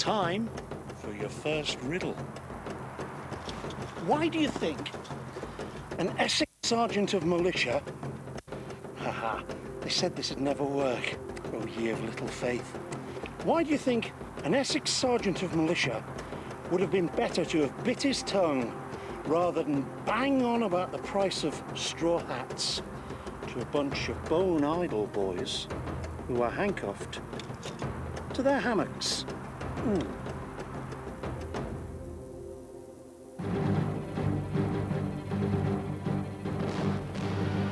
Time for your first riddle. Why do you think an Essex sergeant of militia... Haha, they said this would never work. Oh, ye of little faith. Why do you think an Essex sergeant of militia would have been better to have bit his tongue rather than bang on about the price of straw hats to a bunch of bone idle boys who are handcuffed to their hammocks?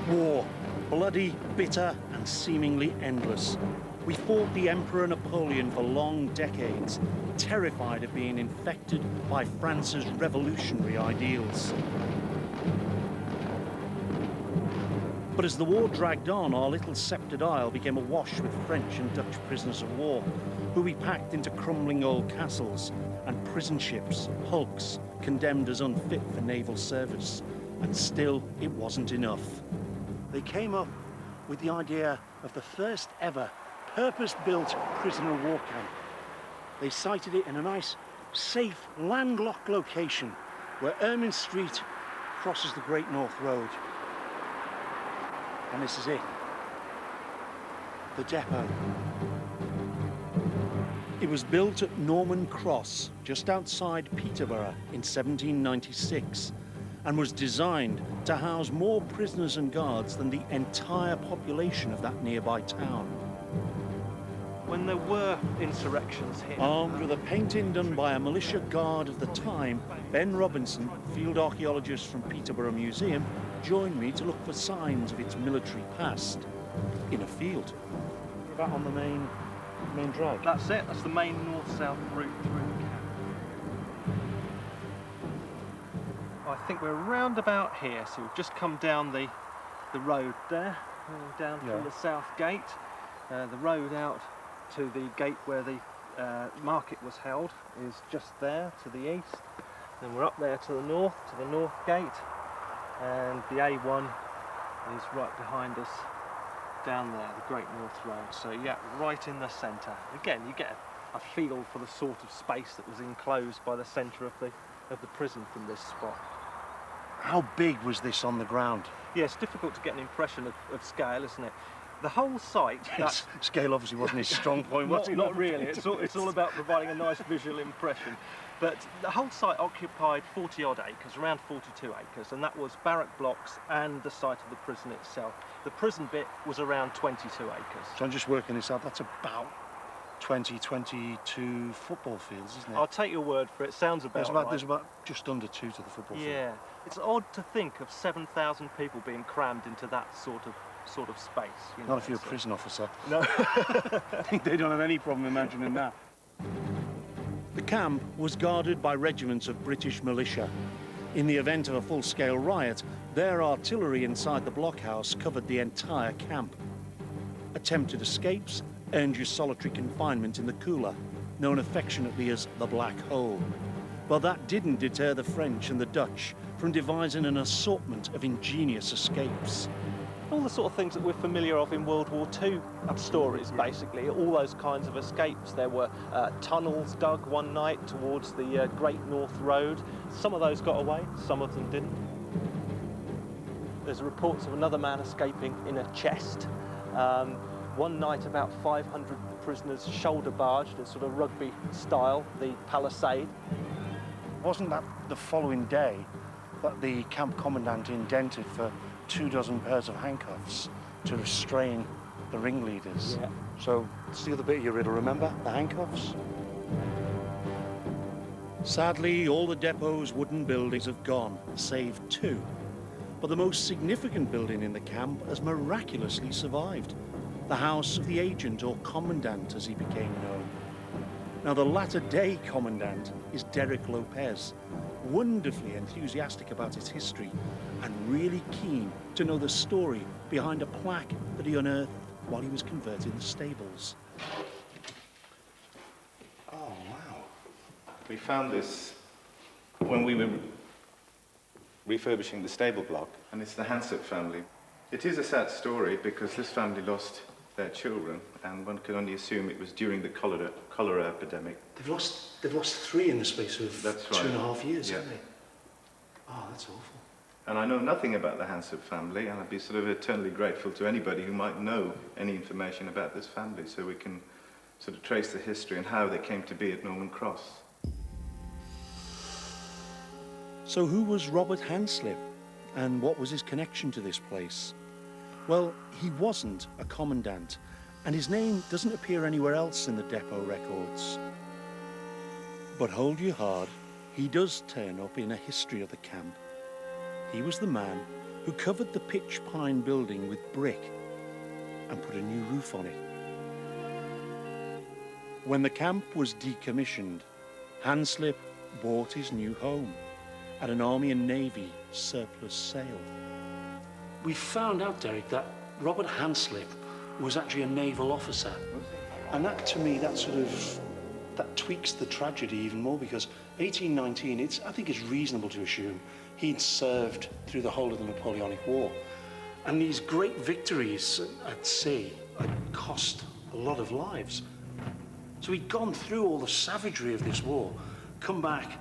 War, bloody, bitter, and seemingly endless. We fought the Emperor Napoleon for long decades, terrified of being infected by France's revolutionary ideals. But as the war dragged on, our little sceptred isle became awash with French and Dutch prisoners of war, who we packed into crumbling old castles and prison ships, hulks, condemned as unfit for naval service. And still, it wasn't enough. They came up with the idea of the first ever purpose-built prisoner of war camp. They sited it in a nice, safe, landlocked location where Ermine Street crosses the Great North Road. And this is it, the depot. It was built at Norman Cross, just outside Peterborough in 1796, and was designed to house more prisoners and guards than the entire population of that nearby town. When there were insurrections here... Armed with a painting done by a militia guard of the time, Ben Robinson, field archaeologist from Peterborough Museum, joined me to look for signs of its military past in a field. We're about on the main drag. That's it, that's the main north-south route through the camp. I think we're round about here, so we've just come down the road there, down from the south gate, the road out to the gate where the market was held is just there to the east. Then we're up there to the north gate, and the A1 is right behind us down there, the Great North Road. So yeah, right in the centre. Again, you get a feel for the sort of space that was enclosed by the centre of the prison from this spot. How big was this on the ground? Yeah, it's difficult to get an impression of scale, isn't it? The whole site... Scale obviously wasn't his strong point, was it? Not really. It's all about providing a nice visual impression. But the whole site occupied 40-odd acres, around 42 acres, and that was barrack blocks and the site of the prison itself. The prison bit was around 22 acres. So I'm just working this out. That's about 22 football fields, isn't it? I'll take your word for it. Sounds about right. There's about just under 2 to the football field. Yeah. It's odd to think of 7,000 people being crammed into that sort of space. You know, not if you're a prison officer. No. I think they don't have any problem imagining that. The camp was guarded by regiments of British militia. In the event of a full-scale riot, their artillery inside the blockhouse covered the entire camp. Attempted escapes earned you solitary confinement in the cooler, known affectionately as the Black Hole. But that didn't deter the French and the Dutch from devising an assortment of ingenious escapes. All the sort of things that we're familiar of in World War II stories, basically, all those kinds of escapes. There were tunnels dug one night towards the Great North Road. Some of those got away, some of them didn't. There's reports of another man escaping in a chest. One night, about 500 prisoners shoulder barged in sort of rugby style, the palisade. Wasn't that the following day that the camp commandant indented for 24 pairs of handcuffs to restrain the ringleaders? Yeah. So it's the other bit of your riddle, remember? The handcuffs? Sadly, all the depot's wooden buildings have gone, save 2. But the most significant building in the camp has miraculously survived. The house of the agent, or commandant as he became known. Now, the latter-day commandant is Derek Lopez, wonderfully enthusiastic about its history and really keen to know the story behind a plaque that he unearthed while he was converting the stables. Oh, wow. We found this when we were refurbishing the stable block, and it's the Hansett family. It is a sad story because this family lost their children, and one can only assume it was during the cholera epidemic. They've lost 3 in the space of That's right. 2.5 years, Yeah. haven't they? Oh, that's awful. And I know nothing about the Hansard family, and I'd be sort of eternally grateful to anybody who might know any information about this family, so we can sort of trace the history and how they came to be at Norman Cross. So who was Robert Hanslip, and what was his connection to this place? Well, he wasn't a commandant, and his name doesn't appear anywhere else in the depot records. But hold your heart, he does turn up in a history of the camp. He was the man who covered the pitch pine building with brick and put a new roof on it. When the camp was decommissioned, Hanslip bought his new home at an Army and Navy surplus sale. We found out, Derek, that Robert Hanslip was actually a naval officer. And that, to me, that tweaks the tragedy even more, because 1819, I think it's reasonable to assume he'd served through the whole of the Napoleonic War. And these great victories at sea had cost a lot of lives. So he'd gone through all the savagery of this war, come back,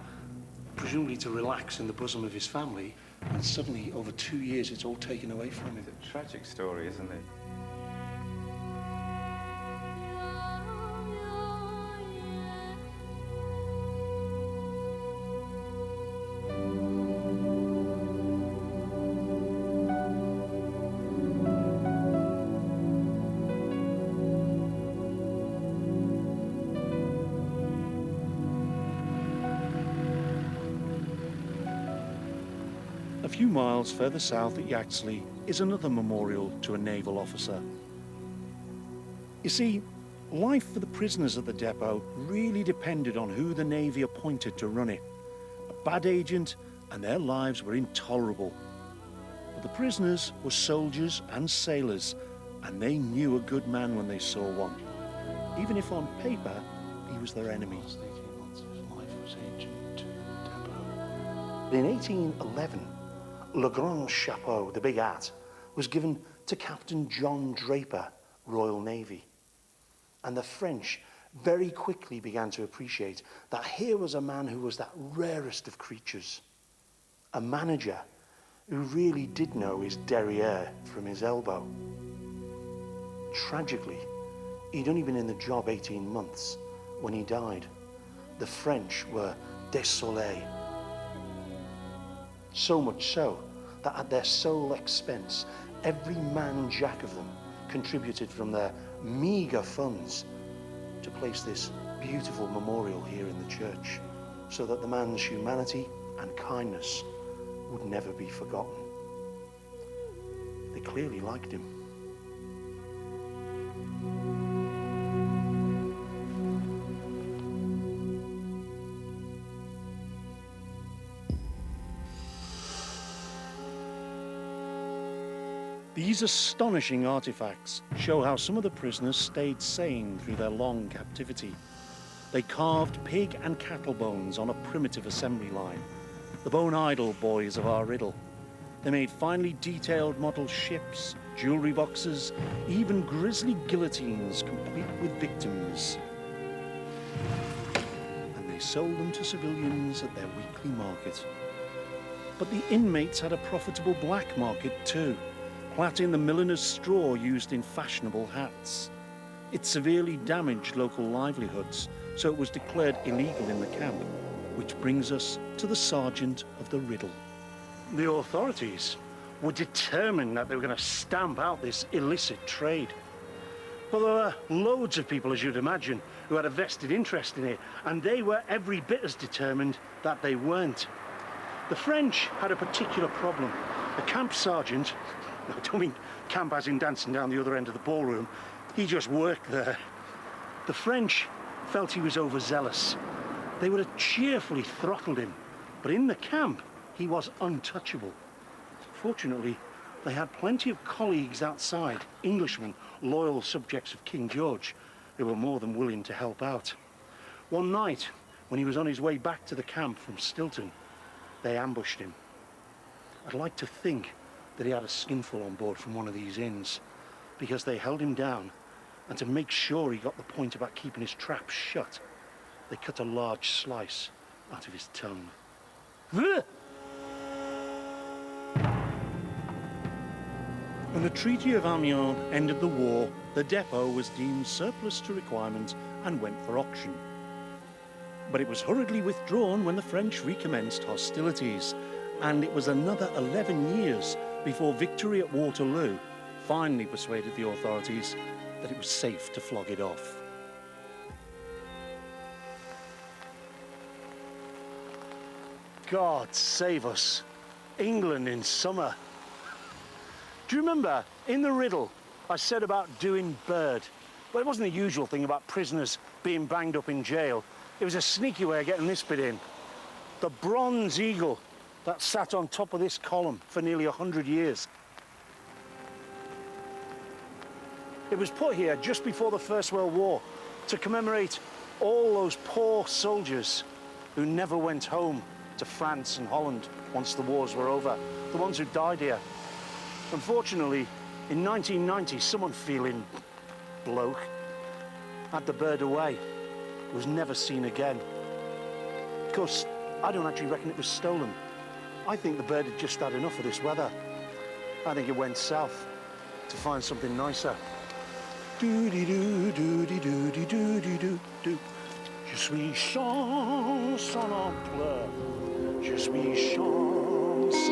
presumably to relax in the bosom of his family, and suddenly, over 2 years, it's all taken away from him. It's a tragic story, isn't it? A few miles further south at Yaxley is another memorial to a naval officer. You see, life for the prisoners at the depot really depended on who the Navy appointed to run it. A bad agent and their lives were intolerable. But the prisoners were soldiers and sailors, and they knew a good man when they saw one, even if on paper he was their enemy. In 1811, Le Grand Chapeau, the big hat, was given to Captain John Draper, Royal Navy. And the French very quickly began to appreciate that here was a man who was that rarest of creatures, a manager who really did know his derriere from his elbow. Tragically, he'd only been in the job 18 months when he died. The French were désolés. So much so that at their sole expense, every man jack of them contributed from their meagre funds to place this beautiful memorial here in the church, so that the man's humanity and kindness would never be forgotten. They clearly liked him. These astonishing artifacts show how some of the prisoners stayed sane through their long captivity. They carved pig and cattle bones on a primitive assembly line, the bone idol boys of our riddle. They made finely detailed model ships, jewelry boxes, even grisly guillotines complete with victims. And they sold them to civilians at their weekly market. But the inmates had a profitable black market too, plaiting the milliner's straw used in fashionable hats. It severely damaged local livelihoods, so it was declared illegal in the camp, which brings us to the sergeant of the riddle. The authorities were determined that they were going to stamp out this illicit trade. But there were loads of people, as you'd imagine, who had a vested interest in it, and they were every bit as determined that they weren't. The French had a particular problem. The camp sergeant, I don't mean camp as in dancing down the other end of the ballroom, he just worked there. The French felt he was overzealous. They would have cheerfully throttled him, but in the camp, he was untouchable. Fortunately, they had plenty of colleagues outside, Englishmen, loyal subjects of King George, who were more than willing to help out. One night, when he was on his way back to the camp from Stilton, they ambushed him. I'd like to think that he had a skinful on board from one of these inns, because they held him down And to make sure he got the point about keeping his trap shut, they cut a large slice out of his tongue. When the Treaty of Amiens ended the war, the depot was deemed surplus to requirement and went for auction. But it was hurriedly withdrawn when the French recommenced hostilities, and it was another 11 years before victory at Waterloo finally persuaded the authorities that it was safe to flog it off. God save us. England in summer. Do you remember, in the riddle, I said about doing bird? Well, it wasn't the usual thing about prisoners being banged up in jail. It was a sneaky way of getting this bit in. The bronze eagle that sat on top of this column for nearly 100 years. It was put here just before the First World War to commemorate all those poor soldiers who never went home to France and Holland once the wars were over, the ones who died here. Unfortunately, in 1990, someone feeling bloke had the bird away. It was never seen again. Of course, I don't actually reckon it was stolen. I think the bird had just had enough of this weather. I think it went south to find something nicer. Do-de-do-do-de-do-de-do-de-do-do. Je suis chanson en pleurs. Je suis chanson en pleurs.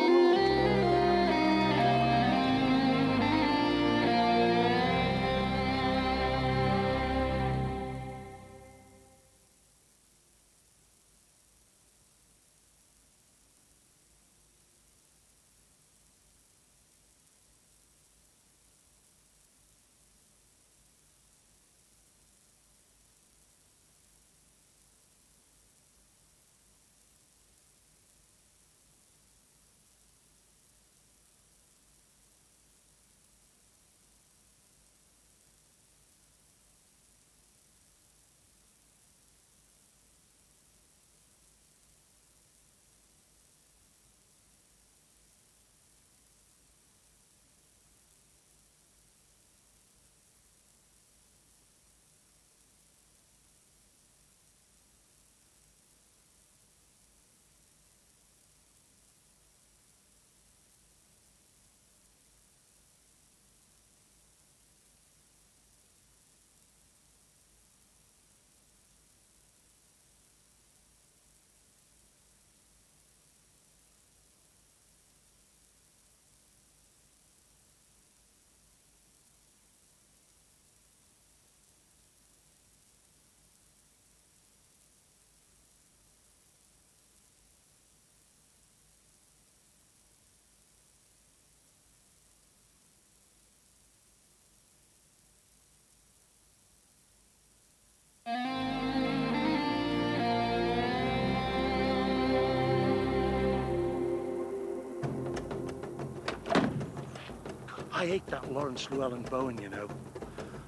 I hate that Lawrence Llewellyn Bowen, you know.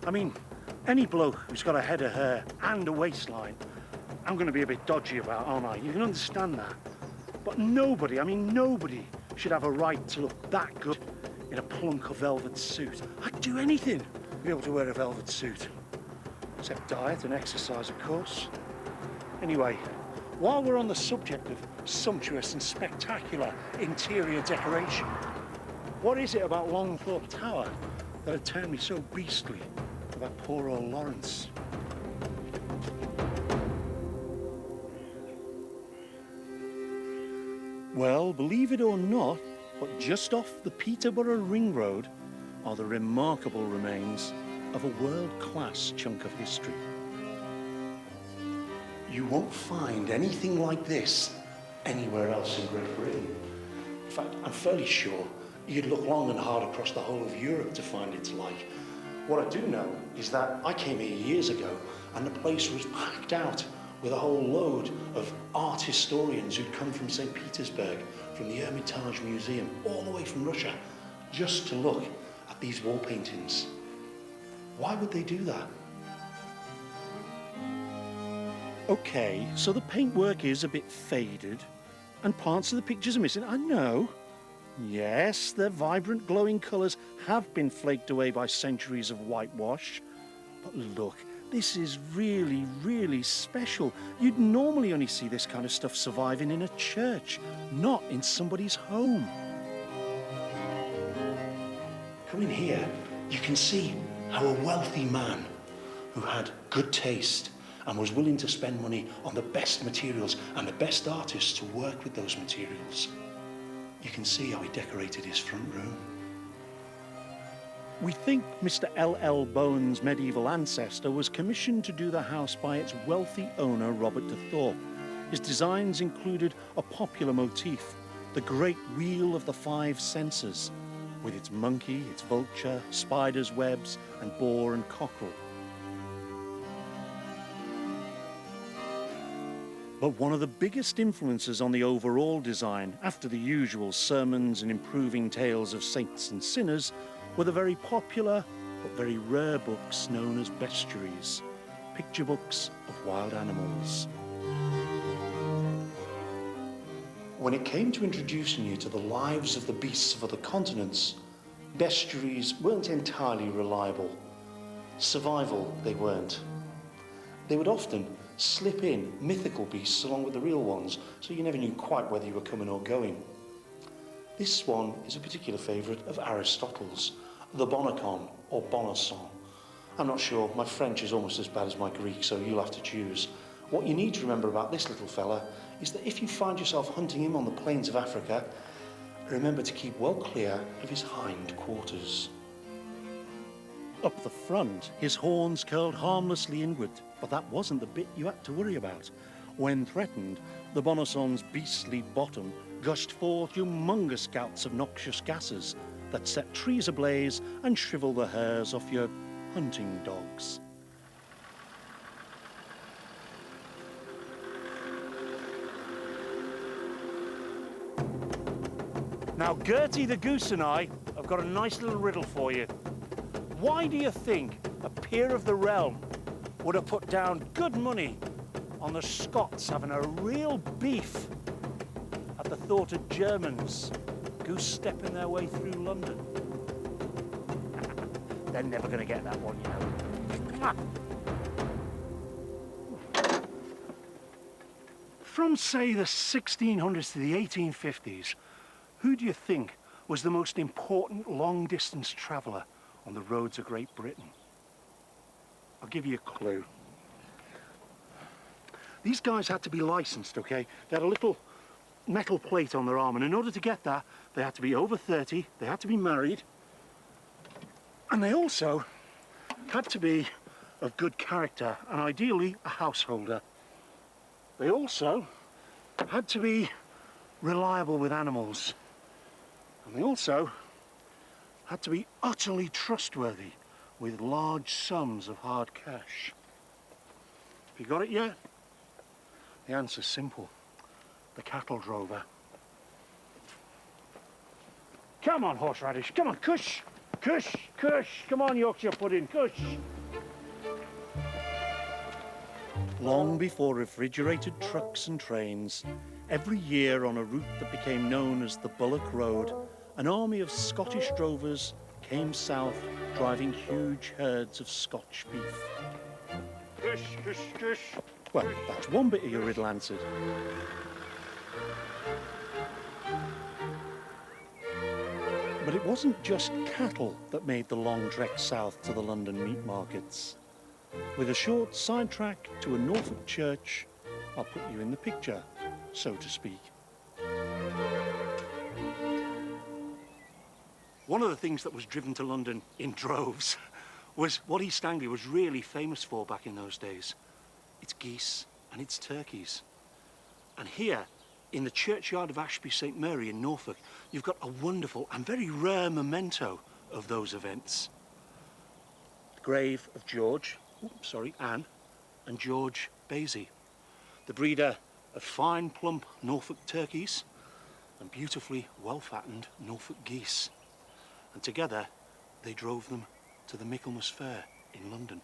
I mean, any bloke who's got a head of hair and a waistline, I'm going to be a bit dodgy about, aren't I? You can understand that. But nobody, I mean nobody, should have a right to look that good in a plunk of velvet suit. I'd do anything to be able to wear a velvet suit. Except diet and exercise, of course. Anyway, while we're on the subject of sumptuous and spectacular interior decoration, what is it about Longthorpe Tower that had turned me so beastly about poor old Lawrence? Well, believe it or not, but just off the Peterborough Ring Road are the remarkable remains of a world-class chunk of history. You won't find anything like this anywhere else in Great Britain. In fact, I'm fairly sure you'd look long and hard across the whole of Europe to find its like. What I do know is that I came here years ago and the place was packed out with a whole load of art historians who'd come from St. Petersburg, from the Hermitage Museum, all the way from Russia, just to look at these wall paintings. Why would they do that? Okay, so the paintwork is a bit faded and parts of the pictures are missing, I know. Yes, their vibrant glowing colours have been flaked away by centuries of whitewash, But look, this is really, really special. You'd normally only see this kind of stuff surviving in a church, not in somebody's home. Coming here, you can see how a wealthy man who had good taste and was willing to spend money on the best materials and the best artists to work with those materials. You can see how he decorated his front room. We think Mr. L.L. Bowen's medieval ancestor was commissioned to do the house by its wealthy owner, Robert de Thorpe. His designs included a popular motif, the Great Wheel of the Five Senses, with its monkey, its vulture, spider's webs, and boar and cockerel. But one of the biggest influences on the overall design, after the usual sermons and improving tales of saints and sinners, were the very popular but very rare books known as bestiaries, picture books of wild animals. When it came to introducing you to the lives of the beasts of other continents, bestiaries weren't entirely reliable. Survival, they weren't. They would often slip in mythical beasts along with the real ones, so you never knew quite whether you were coming or going. This one is a particular favourite of Aristotle's, the bonacon or bonacon. I'm not sure, my French is almost as bad as my Greek, so you'll have to choose. What you need to remember about this little fella is that if you find yourself hunting him on the plains of Africa, remember to keep well clear of his hind quarters. Up the front, his horns curled harmlessly inward, but that wasn't the bit you had to worry about. When threatened, the bonacon's beastly bottom gushed forth humongous gouts of noxious gases that set trees ablaze and shrivel the hairs off your hunting dogs. Now, Gertie the goose and I have got a nice little riddle for you. Why do you think a peer of the realm would have put down good money on the Scots having a real beef at the thought of Germans goose-stepping their way through London? They're never going to get that one, you know. From, say, the 1600s to the 1850s, who do you think was the most important long-distance traveller on the roads of Great Britain? I'll give you a clue. These guys had to be licensed, okay? They had a little metal plate on their arm, and in order to get that, they had to be over 30, they had to be married, and they also had to be of good character, and ideally a householder. They also had to be reliable with animals, and they also had to be utterly trustworthy with large sums of hard cash. Have you got it yet? The answer's simple. The cattle drover. Come on, horseradish, come on, cush! Cush, cush! Come on, Yorkshire pudding, cush! Long before refrigerated trucks and trains, every year on a route that became known as the Bullock Road, an army of Scottish drovers came south, driving huge herds of Scotch beef. Cush, cush, cush. Well, that's one bit of your riddle answered. But it wasn't just cattle that made the long trek south to the London meat markets. With a short sidetrack to a Norfolk church, I'll put you in the picture, so to speak. One of the things that was driven to London in droves was what East Anglia was really famous for back in those days. It's geese and it's turkeys. And here, in the churchyard of Ashby St Mary in Norfolk, you've got a wonderful and very rare memento of those events. The grave of Anne and George Basie, the breeder of fine, plump Norfolk turkeys and beautifully well-fattened Norfolk geese. And together, they drove them to the Michaelmas Fair in London.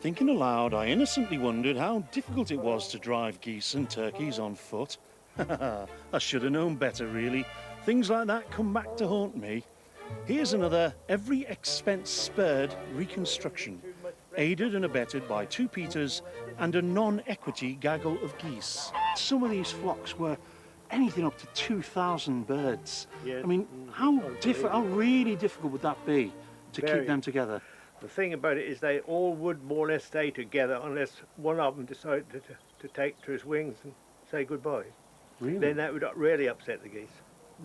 Thinking aloud, I innocently wondered how difficult it was to drive geese and turkeys on foot. I should have known better, really. Things like that come back to haunt me. Here's another every expense spared reconstruction, aided and abetted by 2 Peters and a non-equity gaggle of geese. Some of these flocks were anything up to 2,000 birds. Yeah. I mean, how really difficult would that be to keep them together? The thing about it is they all would more or less stay together unless one of them decided to take to his wings and say goodbye. Really? Then that would really upset the geese.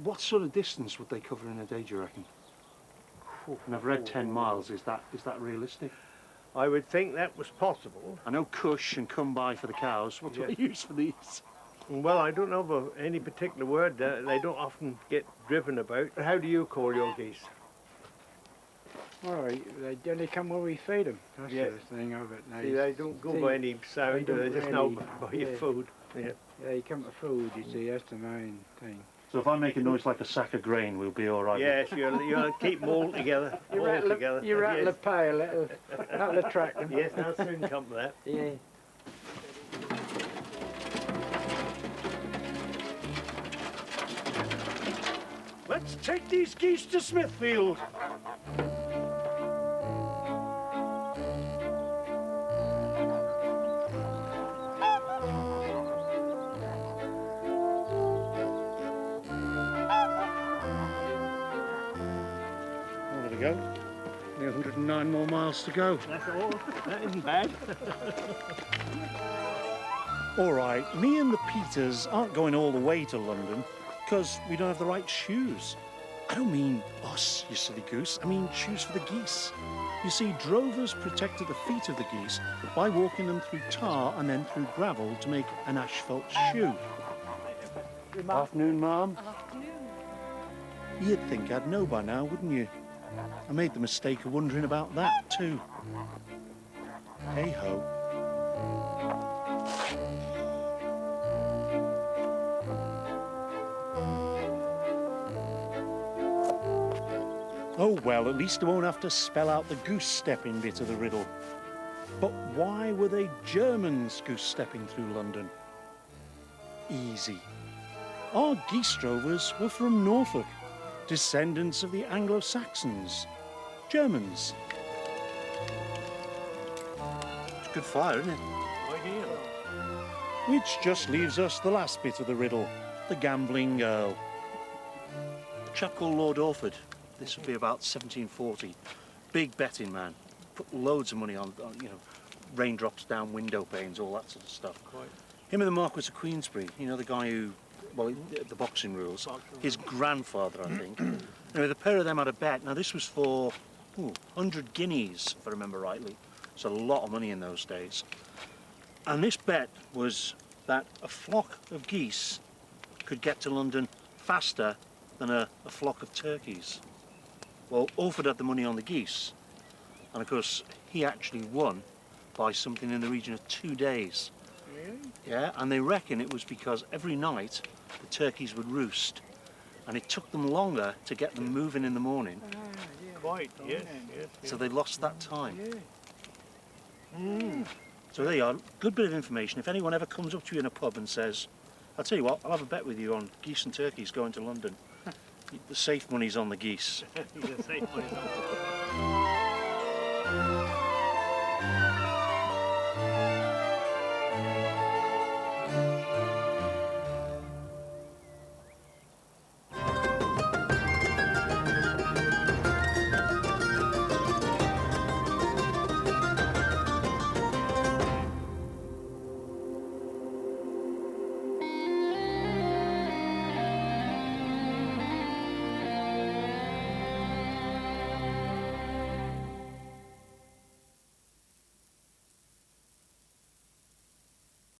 What sort of distance would they cover in a day, do you reckon? And I've read 10 miles. Is that realistic? I would think that was possible. I know cush and come by for the cows. What do they use for these? Well, I don't know of any particular word. They don't often get driven about. How do you call your geese? Well, they only come when we feed them. That's Yeah. the thing of it. See, they don't go by any sound. They just know by your yeah. food. Yeah. They come to food, you see. That's the main thing. So if I make a noise like a sack of grain, we'll be all right. Yes, you'll keep them all together. You rattle the pail, that'll attract them. Yes, I'll soon come to that. Yeah. Let's take these geese to Smithfield. There we go. 109 more miles to go. That's all. That isn't bad. All right, me and the Peters aren't going all the way to London because we don't have the right shoes. I don't mean us, you silly goose. I mean shoes for the geese. You see, drovers protected the feet of the geese by walking them through tar and then through gravel to make an asphalt shoe. Afternoon, Mum. Afternoon. You'd think I'd know by now, wouldn't you? I made the mistake of wondering about that too. Hey-ho. Oh well, at least I won't have to spell out the goose-stepping bit of the riddle. But why were they Germans goose-stepping through London? Easy. Our geese drovers were from Norfolk, descendants of the Anglo-Saxons, Germans. It's a good fire, isn't it? Ideal. Which just leaves us the last bit of the riddle, the gambling Earl. A chap called Lord Orford. This would be about 1740. Big betting man. Put loads of money on you know, raindrops down window panes, all that sort of stuff. Quite. Him and the Marquis of Queensberry, you know, the guy who, well, the boxing rules, his grandfather, I think. Anyway, the pair of them had a bet. Now, this was for 100 guineas, if I remember rightly. It's a lot of money in those days. And this bet was that a flock of geese could get to London faster than a flock of turkeys. Well, Orford had the money on the geese, and of course he actually won by something in the region of 2 days. Really? Yeah, and they reckon it was because every night the turkeys would roost, and it took them longer to get them moving in the morning, Quite, yes, yes. so they lost that time. Mm. So there you are, good bit of information. If anyone ever comes up to you in a pub and says, I'll tell you what, I'll have a bet with you on geese and turkeys going to London. The safe money's on the geese. The safe way.